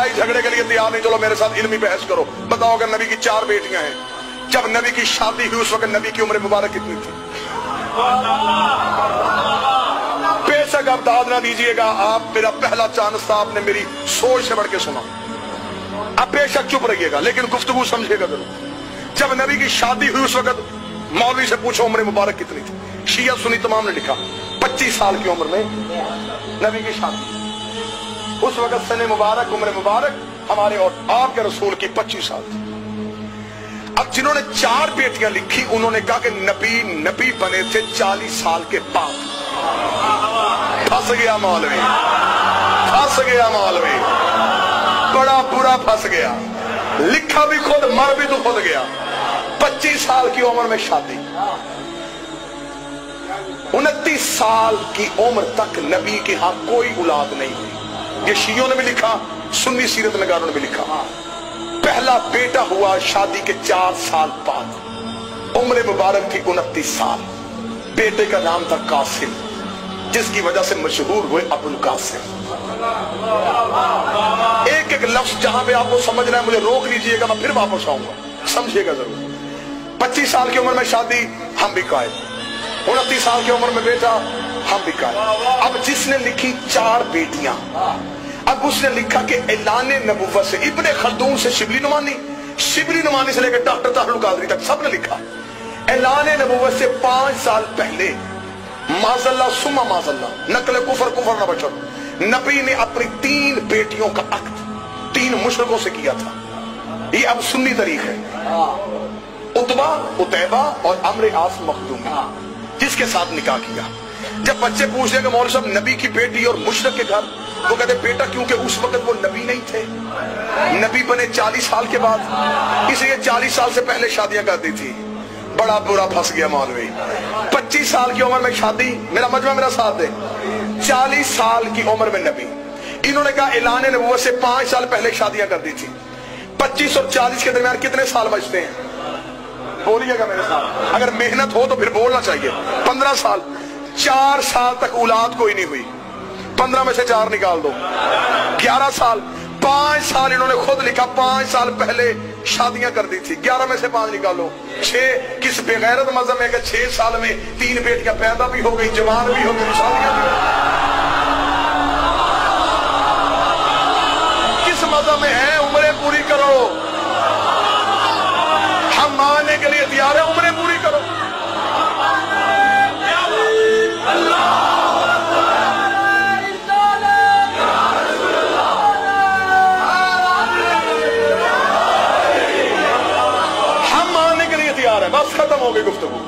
लड़ाई झगड़े के लिए तैयार नहीं, चलो मेरे साथ इल्मी बहस करो। बताओ अगर नबी की 4 बेटियां हैं, जब नबी की शादी हुई उस वक्त नबी की उम्र मुबारक कितनी थी? बेशक आप दाद ना दीजिएगा, आप मेरा पहला चांस था, आपने मेरी सोच से बढ़ के सुना। अब बेशक चुप रहिएगा लेकिन गुफ्तगू समझिएगा जरूर। जब नबी की शादी हुई उस वक्त मौलवी से पूछो उम्र मुबारक कितनी थी? शिया सुन्नी तमाम ने लिखा 25 साल की उम्र में नबी की शादी। उस वक्त सने मुबारक उम्र मुबारक हमारे और आपके रसूल की 25 साल थी। अब जिन्होंने 4 बेटियां लिखी उन्होंने कहा कि नबी बने थे 40 साल के बाद। फंस गया मौलवी, फंस गया मौलवी, बड़ा बुरा फंस गया। लिखा भी खुद, मर भी तो खुद गया। 25 साल की उम्र में शादी, 29 साल की उम्र तक नबी के यहां कोई औलाद नहीं हुई। ये शियों ने भी लिखा, सुन्नी सीरत नगारों ने भी लिखा। पहला बेटा हुआ शादी के 4 साल बाद, उम्र मुबारक थी 29 साल। बेटे का नाम था कासिम, जिसकी वजह से मशहूर हुए अबुल कासिम। एक एक लफ्ज जहां पे आपको समझना है मुझे रोक लीजिएगा, मैं फिर वापस आऊंगा, समझिएगा जरूर। 25 साल की उम्र में शादी, हम भी कायम। 29 साल की उम्र में बेटा, हम भी कायम। अब जिसने लिखी 4 बेटियां, अब उसने लिखा कि ऐलाने नबुव्वत से इब्ने खल्दून से शिबली नुमानी से लेकर डॉक्टर तारुल कादरी तक सबने लिखा ऐलाने नबुव्वत से 5 साल पहले माज़ल्ला सुम्मा माज़ल्ला, नकल कुफर न बचो, नबी ने अपनी 3 बेटियों का अक्द 3 मुशरकों से किया था। ये अब सुन्नी तरीक है। उतबा, उतैबा और अम्र आस मखदूमी, जिसके साथ निकाह किया। जब बच्चे पूछ रहे मौलवी साहब नबी की बेटी और मुशरक के घर, वो कहते बेटा क्योंकि उस वक्त वो नबी नहीं थे, नबी बने 40 साल के बाद, इसलिए 40 साल से पहले शादियां कर दी थी। बड़ा बुरा फंस गया मौलवी। 25 साल की उम्र में शादी, मेरा मजमा मेरा साथ दे, 40 साल की उम्र में नबी। इन्होंने कहा ऐलान नबुव्वत से 5 साल पहले शादियां कर दी थी। 25 और 40 के दरमियान कितने साल बचते हैं? बोलिएगा मेरे साथ, अगर मेहनत हो तो फिर बोलना चाहिए। 15 साल। 4 साल तक औलाद कोई नहीं हुई, 15 में से 4 निकाल दो, 11 साल। 5 साल इन्होंने खुद लिखा, 5 साल पहले शादियां कर दी थी, 11 में से 5 निकालो, 6। किस बेगैरत मजहब में 6 साल में 3 बेटियां पैदा भी हो गई, जवान भी हो गई, शादियां भी हो गई। किस मजहब में है? उम्रें पूरी करो, हम मानने के लिए तैयार है, उम्रें पूरी करो। हम मानने के लिए तैयार है, बस खत्म हो गई गुफ्तगू।